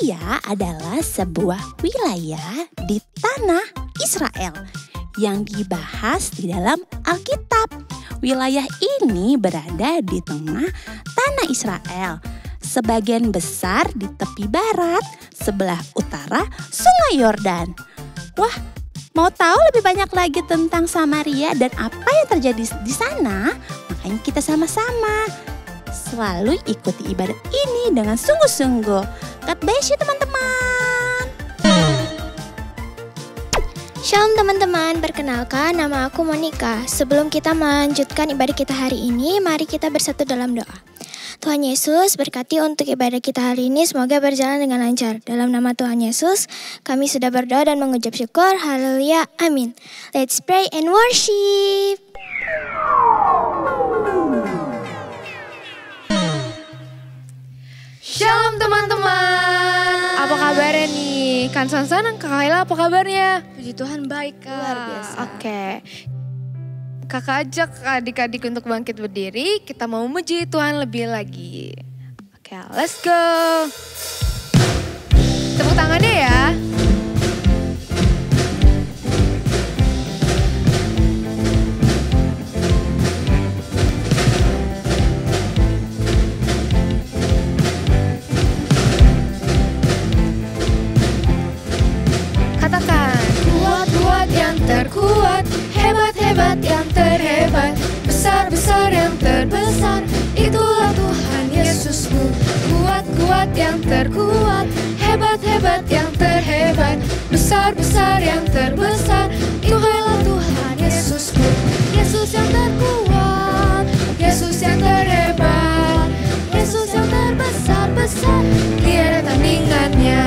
Samaria adalah sebuah wilayah di tanah Israel yang dibahas di dalam Alkitab. Wilayah ini berada di tengah tanah Israel, sebagian besar di tepi barat, sebelah utara Sungai Yordan. Wah, mau tahu lebih banyak lagi tentang Samaria dan apa yang terjadi di sana? Makanya kita sama-sama selalu ikuti ibadat ini dengan sungguh-sungguh. God bless you teman-teman. Shalom teman-teman, perkenalkan nama aku Monica. Sebelum kita melanjutkan ibadah kita hari ini, mari kita bersatu dalam doa. Tuhan Yesus berkati untuk ibadah kita hari ini, semoga berjalan dengan lancar. Dalam nama Tuhan Yesus, kami sudah berdoa dan mengucap syukur. Haleluya, amin. Let's pray and worship. Shalom teman-teman, apa kabarnya nih? Kan Sansan dan Kak Kaila apa kabarnya? Puji Tuhan baik Kak. Luar biasa. Oke. Kakak ajak adik-adik untuk bangkit berdiri, kita mau memuji Tuhan lebih lagi. Oke, let's go. Tepuk tangannya ya. Terkuat, hebat-hebat yang terhebat, besar-besar yang terbesar, itulah Tuhan Yesusku. Kuat-kuat yang terkuat, hebat-hebat yang terhebat, besar-besar yang terbesar, itulah Tuhan Yesusku. Yesus yang terkuat, Yesus yang terhebat, Yesus yang terbesar-besar, tiada tandingannya.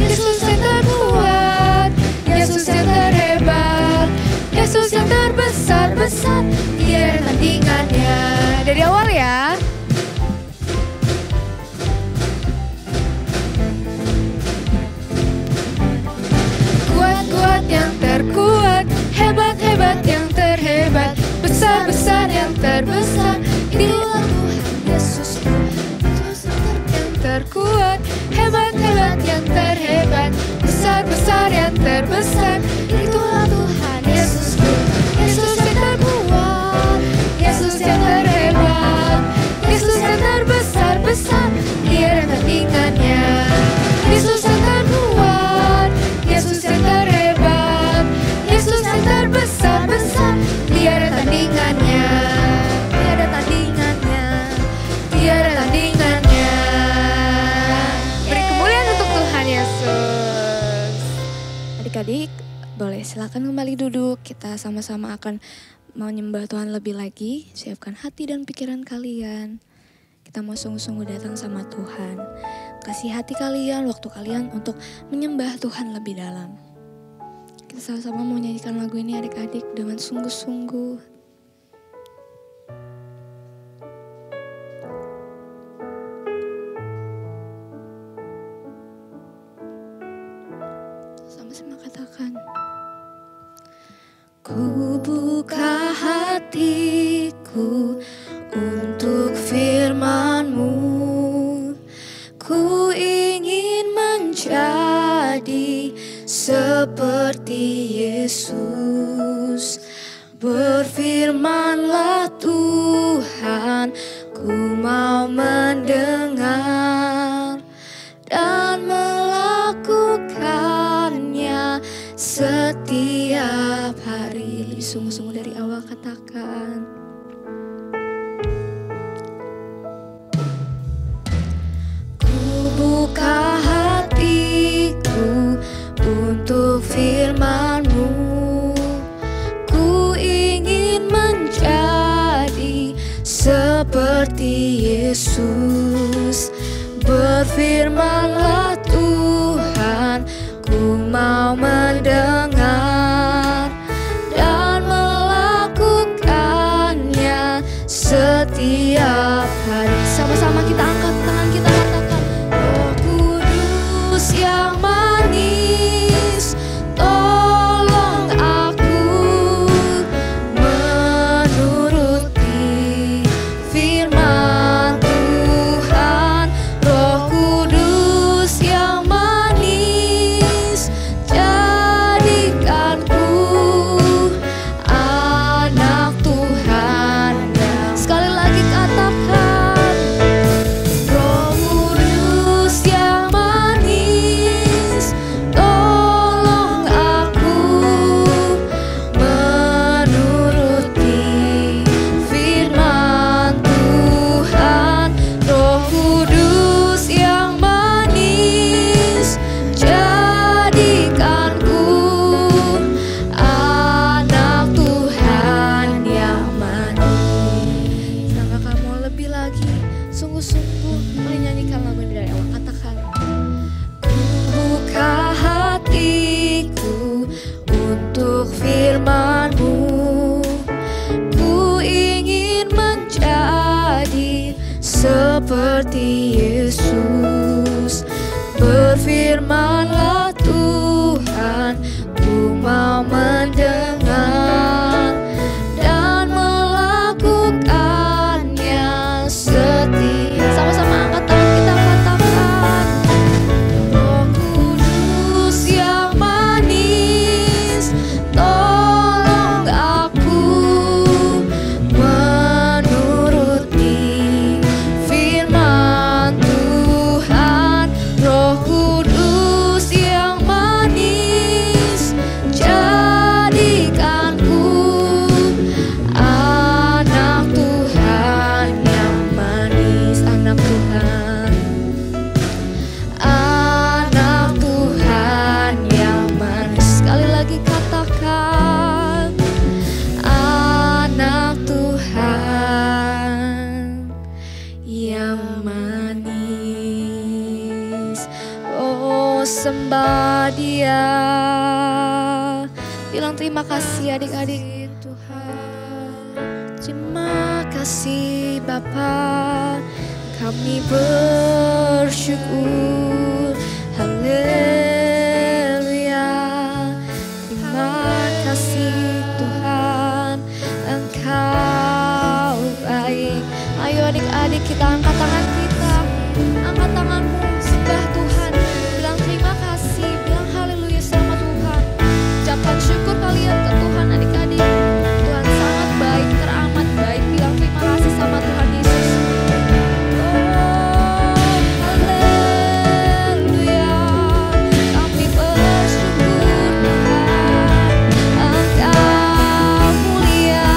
Yesus yang terkuat, Yesus yang terhebat, Yesus yang terbesar-besar, tiada tandingannya. Dari awal ya. Kuat-kuat yang terkuat, hebat-hebat yang terhebat, besar-besar yang terbesar, itulah Tuhan Yesusku. Yesus yang terkuat, hebat-hebat yang terhebat, besar-besar yang terbesar, itulah Tuhan Yesusku. Yesus yang terkuat, Yesus yang terhebat, Yesus yang terbesar-besar, tiada tandingannya. Yesus yang terkuat, Yesus yang terhebat, Yesus yang terbesar-besar, tiada tandingannya. Tiada tandingannya, tiada tandingannya. Beri kemuliaan untuk Tuhan Yesus. Adik-adik, boleh silakan kembali duduk. Kita sama-sama akan menyembah Tuhan lebih lagi. Siapkan hati dan pikiran kalian. Kita mau sungguh-sungguh datang sama Tuhan. Kasih hati kalian, waktu kalian untuk menyembah Tuhan lebih dalam. Kita sama-sama mau nyanyikan lagu ini adik-adik dengan sungguh-sungguh. Sama-sama katakan. Ku buka hatiku untuk firman-Mu. Ku ingin menjadi seperti Yesus. Berfirmanlah Tuhan, ku mau mendengar dan melakukannya setiap hari. Sungguh-sungguh dari awal katakan. Ku buka hatiku untuk firman-Mu. Ku ingin menjadi seperti Yesus. Berfirmanlah Tuhan, ku mau mendengar dan melakukannya setiap hari. Sama-sama kita angkat tangan kita, katakan, Roh Kudus yang manis, tolong aku menuruti firman Tuhan. Roh Kudus yang seperti Yesus. Berfirmanlah Tuhan, ku mau mendengar dan melakukannya setia. Sama-sama angkat tangan kita katakan, Roh Kudus yang manis, tolong aku menuruti firman Tuhan. Roh Kudus yang manis, jadikanku anak Tuhan yang manis. Anak Tuhan, anak Tuhan yang manis. Sekali lagi katakan, anak Tuhan yang manis. Oh, sembah Dia. Bilang terima kasih adik-adik. Tuhan, terima kasih Bapa, kami bersyukur. Haleluya. Terima kasih Tuhan, Engkau baik. Ayo adik-adik, kita angkat tangan kita. Angkat tanganmu, sembah Tuhan. Bilang terima kasih, bilang haleluya sama Tuhan. Ucapkan syukur kalian ke Tuhan adik-adik. Tuhan sangat baik, teramat baik. Bilang terima kasih sama Tuhan Yesus. Haleluya. Kami bersyukur Tuhan, Engkau mulia.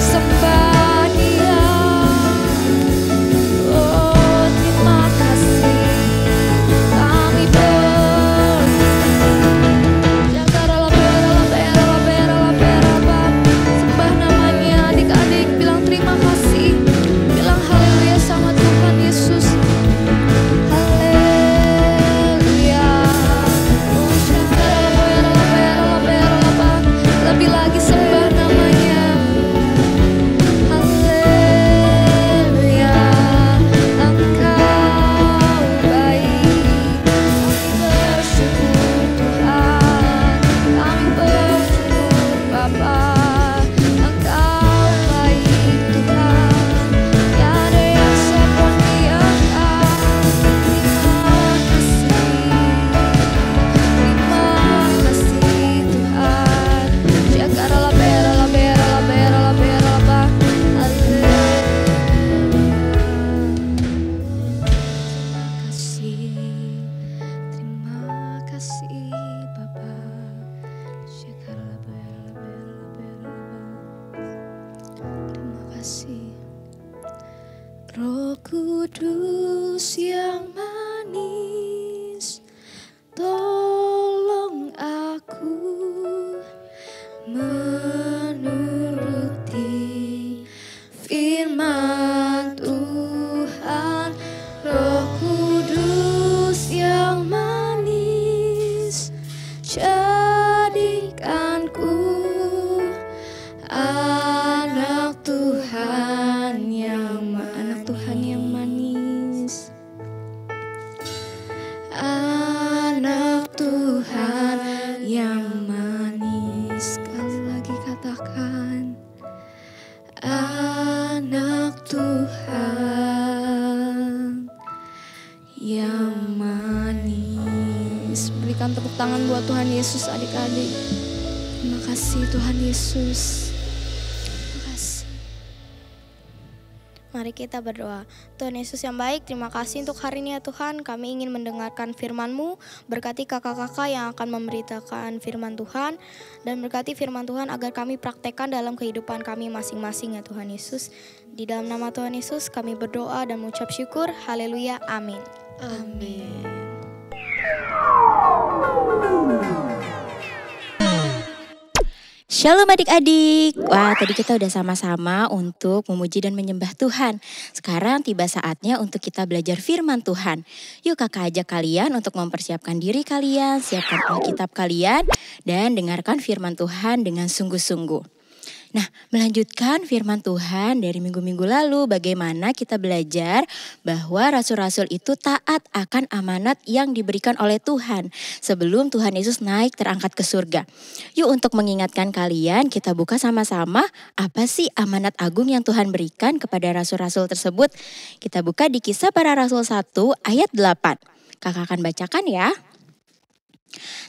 Sembah Dia. Oh, terima kasih. Kami sembah namanya adik-adik. Bilang terima kasih. Bilang haleluya sama Tuhan Yesus. Haleluya. Lebih lagi sembah namanya. Haleluya. Engkau baik. Kami bersyukur Tuhan. Kami bersyukur Bapa. Engkau baik Tuhan. Tiada yang seperti Engkau. Terima kasih Tuhan. Jakarala berala berala berala berala. Haleluya. Terima kasih Bapa. Jakarala berala berala berala. Terima kasih. Roh Kudus yang manis, tolong aku menuruti firman Tuhan. Roh Kudus yang manis, jadikanku anak Tuhan yang manis. Anak Tuhan yang manis. Sekali lagi katakan, anak Tuhan yang manis. Berikan tepuk tangan buat Tuhan Yesus adik-adik. Terima kasih Tuhan Yesus. Terima kasih. Mari kita berdoa. Tuhan Yesus yang baik, terima kasih untuk hari ini ya Tuhan. Kami ingin mendengarkan firman-Mu. Berkati kakak-kakak yang akan memberitakan firman Tuhan. Dan berkati firman Tuhan agar kami praktekkan dalam kehidupan kami masing-masing ya Tuhan Yesus. Di dalam nama Tuhan Yesus kami berdoa dan mengucap syukur. Haleluya. Amin. Amin. Shalom adik-adik. Wah, tadi kita udah sama-sama untuk memuji dan menyembah Tuhan. Sekarang tiba saatnya untuk kita belajar firman Tuhan. Yuk kakak ajak kalian untuk mempersiapkan diri kalian, siapkan Alkitab kalian, dan dengarkan firman Tuhan dengan sungguh-sungguh. Nah, melanjutkan firman Tuhan dari minggu-minggu lalu, bagaimana kita belajar bahwa rasul-rasul itu taat akan amanat yang diberikan oleh Tuhan sebelum Tuhan Yesus naik terangkat ke surga. Yuk, untuk mengingatkan kalian, kita buka sama-sama apa sih amanat agung yang Tuhan berikan kepada rasul-rasul tersebut. Kita buka di Kisah Para Rasul 1 ayat 8. Kakak akan bacakan ya.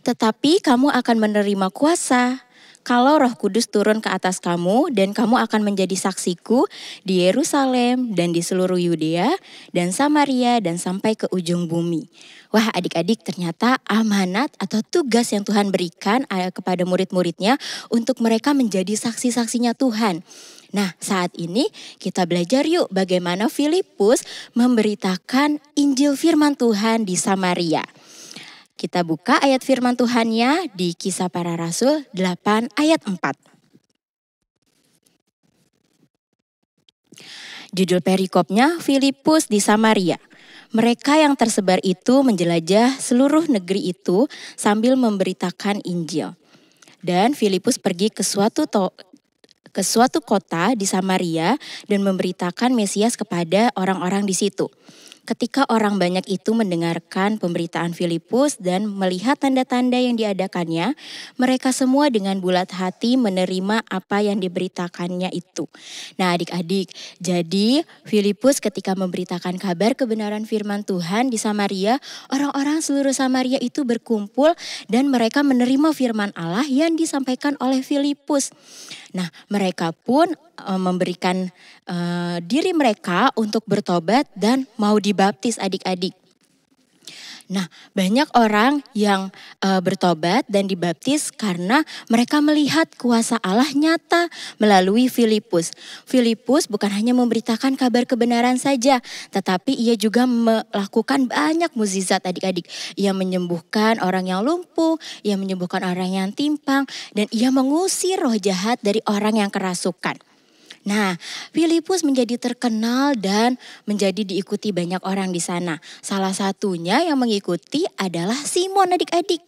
Tetapi kamu akan menerima kuasa kalau Roh Kudus turun ke atas kamu, dan kamu akan menjadi saksiku di Yerusalem dan di seluruh Yudea dan Samaria dan sampai ke ujung bumi. Wah, adik-adik, ternyata amanat atau tugas yang Tuhan berikan kepada murid-muridnya untuk mereka menjadi saksi-saksinya Tuhan. Nah, saat ini kita belajar yuk bagaimana Filipus memberitakan Injil firman Tuhan di Samaria. Kita buka ayat firman Tuhannya di Kisah Para Rasul 8 ayat 4. Judul perikopnya Filipus di Samaria. Mereka yang tersebar itu menjelajah seluruh negeri itu sambil memberitakan Injil. Dan Filipus pergi ke suatu kota di Samaria dan memberitakan Mesias kepada orang-orang di situ. Ketika orang banyak itu mendengarkan pemberitaan Filipus dan melihat tanda-tanda yang diadakannya, mereka semua dengan bulat hati menerima apa yang diberitakannya itu. Nah, adik-adik, jadi Filipus ketika memberitakan kabar kebenaran firman Tuhan di Samaria, orang-orang seluruh Samaria itu berkumpul dan mereka menerima firman Allah yang disampaikan oleh Filipus. Nah, mereka pun memberikan diri mereka untuk bertobat dan mau dibaptis, adik-adik. Nah, banyak orang yang bertobat dan dibaptis karena mereka melihat kuasa Allah nyata melalui Filipus. Filipus bukan hanya memberitakan kabar kebenaran saja, tetapi ia juga melakukan banyak mukjizat, adik-adik. Ia menyembuhkan orang yang lumpuh, ia menyembuhkan orang yang timpang, dan ia mengusir roh jahat dari orang yang kerasukan. Nah, Filipus menjadi terkenal dan menjadi diikuti banyak orang di sana. Salah satunya yang mengikuti adalah Simon, adik-adik.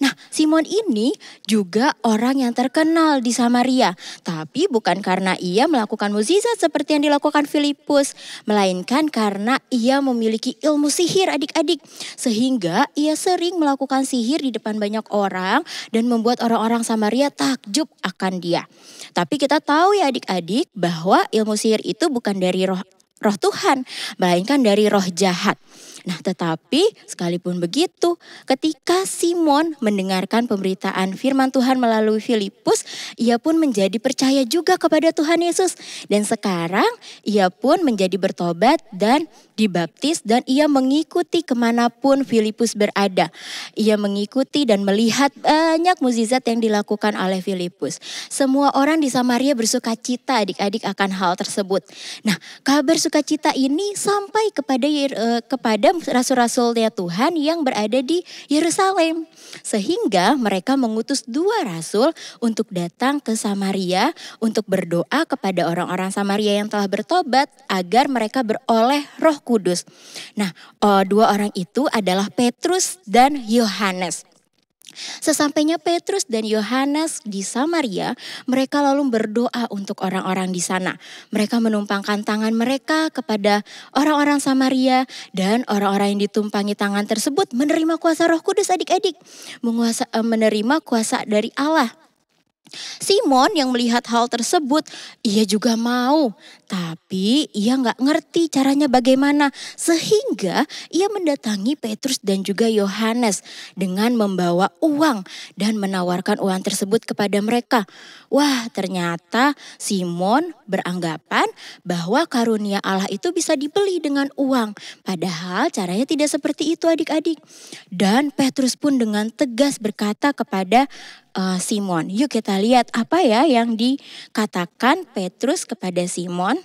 Nah, Simon ini juga orang yang terkenal di Samaria. Tapi bukan karena ia melakukan mukjizat seperti yang dilakukan Filipus, melainkan karena ia memiliki ilmu sihir, adik-adik. Sehingga ia sering melakukan sihir di depan banyak orang dan membuat orang-orang Samaria takjub akan dia. Tapi kita tahu ya adik-adik bahwa ilmu sihir itu bukan dari roh Tuhan, melainkan dari roh jahat. Nah, tetapi sekalipun begitu, ketika Simon mendengarkan pemberitaan firman Tuhan melalui Filipus, ia pun menjadi percaya juga kepada Tuhan Yesus. Dan sekarang ia pun menjadi bertobat dan dibaptis, dan ia mengikuti kemanapun Filipus berada. Ia mengikuti dan melihat banyak mukjizat yang dilakukan oleh Filipus. Semua orang di Samaria bersuka cita, adik-adik, akan hal tersebut. Nah, kabar sukacita ini sampai kepada rasul-rasulnya Tuhan yang berada di Yerusalem. Sehingga mereka mengutus 2 rasul untuk datang ke Samaria untuk berdoa kepada orang-orang Samaria yang telah bertobat agar mereka beroleh Roh Kudus. Nah, 2 orang itu adalah Petrus dan Yohanes. Sesampainya Petrus dan Yohanes di Samaria, mereka lalu berdoa untuk orang-orang di sana. Mereka menumpangkan tangan mereka kepada orang-orang Samaria, dan orang-orang yang ditumpangi tangan tersebut menerima kuasa Roh Kudus, adik-adik. Menerima kuasa dari Allah. Simon yang melihat hal tersebut, ia juga mau, tapi ia nggak ngerti caranya bagaimana, sehingga ia mendatangi Petrus dan juga Yohanes dengan membawa uang dan menawarkan uang tersebut kepada mereka. Wah, ternyata Simon beranggapan bahwa karunia Allah itu bisa dibeli dengan uang, padahal caranya tidak seperti itu, adik-adik. Dan Petrus pun dengan tegas berkata kepada Simon. Yuk kita lihat apa ya yang dikatakan Petrus kepada Simon.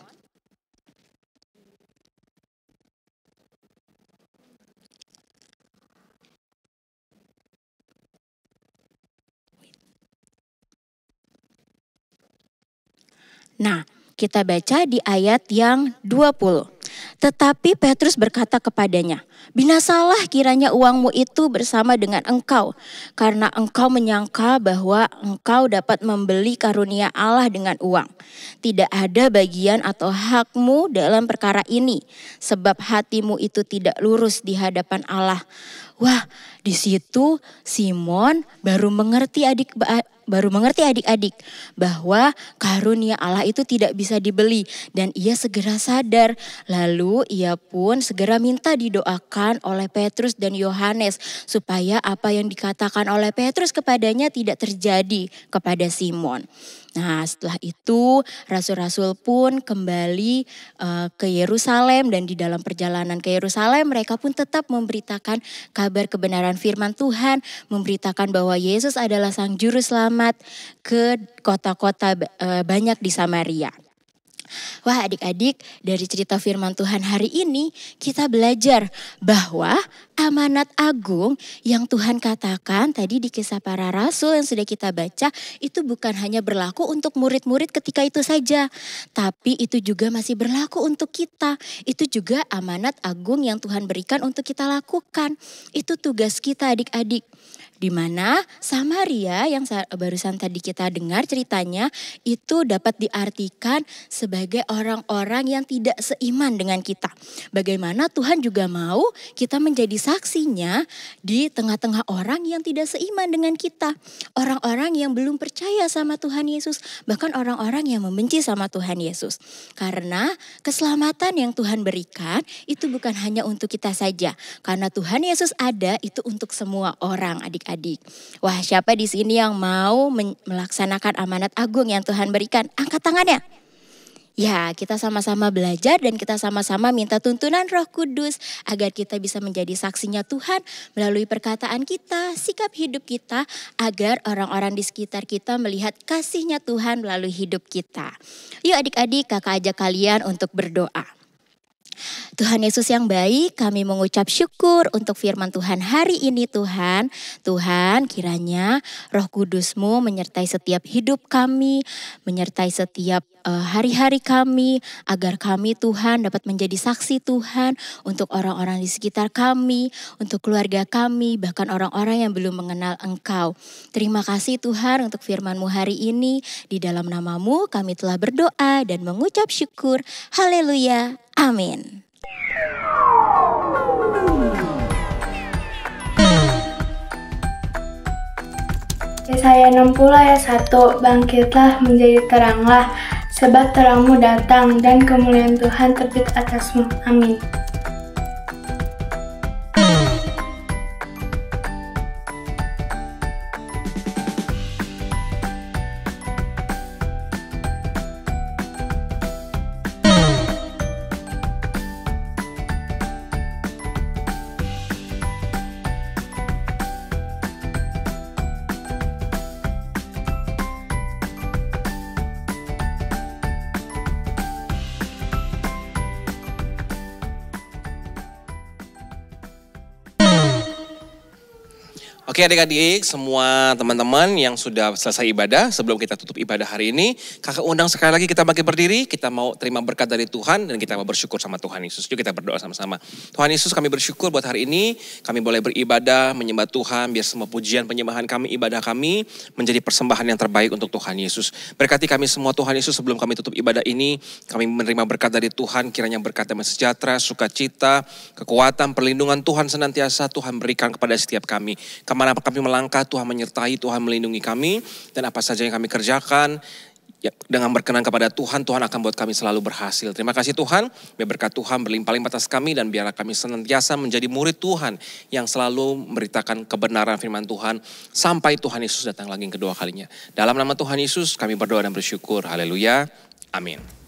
Nah, kita baca di ayat yang 20. Tetapi Petrus berkata kepadanya, "Binasalah kiranya uangmu itu bersama dengan engkau, karena engkau menyangka bahwa engkau dapat membeli karunia Allah dengan uang. Tidak ada bagian atau hakmu dalam perkara ini, sebab hatimu itu tidak lurus di hadapan Allah." Wah, di situ Simon baru mengerti adik-adik bahwa karunia Allah itu tidak bisa dibeli, dan ia segera sadar. Lalu ia pun segera minta didoakan oleh Petrus dan Yohanes supaya apa yang dikatakan oleh Petrus kepadanya tidak terjadi kepada Simon. Nah, setelah itu rasul-rasul pun kembali ke Yerusalem, dan di dalam perjalanan ke Yerusalem mereka pun tetap memberitakan kabar kebenaran firman Tuhan, memberitakan bahwa Yesus adalah Sang Juru Selamat ke kota-kota banyak di Samaria. Wah, adik-adik, dari cerita firman Tuhan hari ini kita belajar bahwa amanat agung yang Tuhan katakan tadi di Kisah Para Rasul yang sudah kita baca itu bukan hanya berlaku untuk murid-murid ketika itu saja, tapi itu juga masih berlaku untuk kita. Itu juga amanat agung yang Tuhan berikan untuk kita lakukan. Itu tugas kita, adik-adik. Di mana Samaria yang barusan tadi kita dengar ceritanya itu dapat diartikan sebagai orang-orang yang tidak seiman dengan kita. Bagaimana Tuhan juga mau kita menjadi saksinya di tengah-tengah orang yang tidak seiman dengan kita. Orang-orang yang belum percaya sama Tuhan Yesus, bahkan orang-orang yang membenci sama Tuhan Yesus. Karena keselamatan yang Tuhan berikan itu bukan hanya untuk kita saja. Karena Tuhan Yesus ada itu untuk semua orang, adik-adik. Wah, siapa di sini yang mau melaksanakan amanat agung yang Tuhan berikan? Angkat tangannya. Ya, kita sama-sama belajar dan kita sama-sama minta tuntunan Roh Kudus agar kita bisa menjadi saksinya Tuhan melalui perkataan kita, sikap hidup kita, agar orang-orang di sekitar kita melihat kasih-Nya Tuhan melalui hidup kita. Yuk adik-adik, kakak ajak kalian untuk berdoa. Tuhan Yesus yang baik, kami mengucap syukur untuk firman Tuhan hari ini Tuhan. Tuhan, kiranya Roh Kudus-Mu menyertai setiap hidup kami, menyertai setiap hari-hari kami, agar kami Tuhan dapat menjadi saksi Tuhan untuk orang-orang di sekitar kami, untuk keluarga kami, bahkan orang-orang yang belum mengenal Engkau. Terima kasih Tuhan untuk firman-Mu hari ini. Di dalam nama-Mu kami telah berdoa dan mengucap syukur. Haleluya. Amin. Yesaya 60 ayat 1, bangkitlah menjadi teranglah, sebab terangmu datang dan kemuliaan Tuhan terbit atasmu. Amin. Oke adik-adik, semua teman-teman yang sudah selesai ibadah, sebelum kita tutup ibadah hari ini, kakak undang sekali lagi kita bangkit berdiri, kita mau terima berkat dari Tuhan dan kita mau bersyukur sama Tuhan Yesus. Yuk kita berdoa sama-sama. Tuhan Yesus, kami bersyukur buat hari ini, kami boleh beribadah, menyembah Tuhan, biar semua pujian penyembahan kami, ibadah kami menjadi persembahan yang terbaik untuk Tuhan Yesus. Berkati kami semua Tuhan Yesus, sebelum kami tutup ibadah ini, kami menerima berkat dari Tuhan, kiranya berkat damai sejahtera, sukacita, kekuatan, perlindungan Tuhan senantiasa Tuhan berikan kepada setiap kami. Kemana kami melangkah, Tuhan menyertai, Tuhan melindungi kami. Dan apa saja yang kami kerjakan, ya, dengan berkenan kepada Tuhan, Tuhan akan buat kami selalu berhasil. Terima kasih Tuhan, biar berkat Tuhan berlimpah-limpah atas kami. Dan biarlah kami senantiasa menjadi murid Tuhan yang selalu memberitakan kebenaran firman Tuhan sampai Tuhan Yesus datang lagi yang kedua kalinya. Dalam nama Tuhan Yesus kami berdoa dan bersyukur. Haleluya. Amin.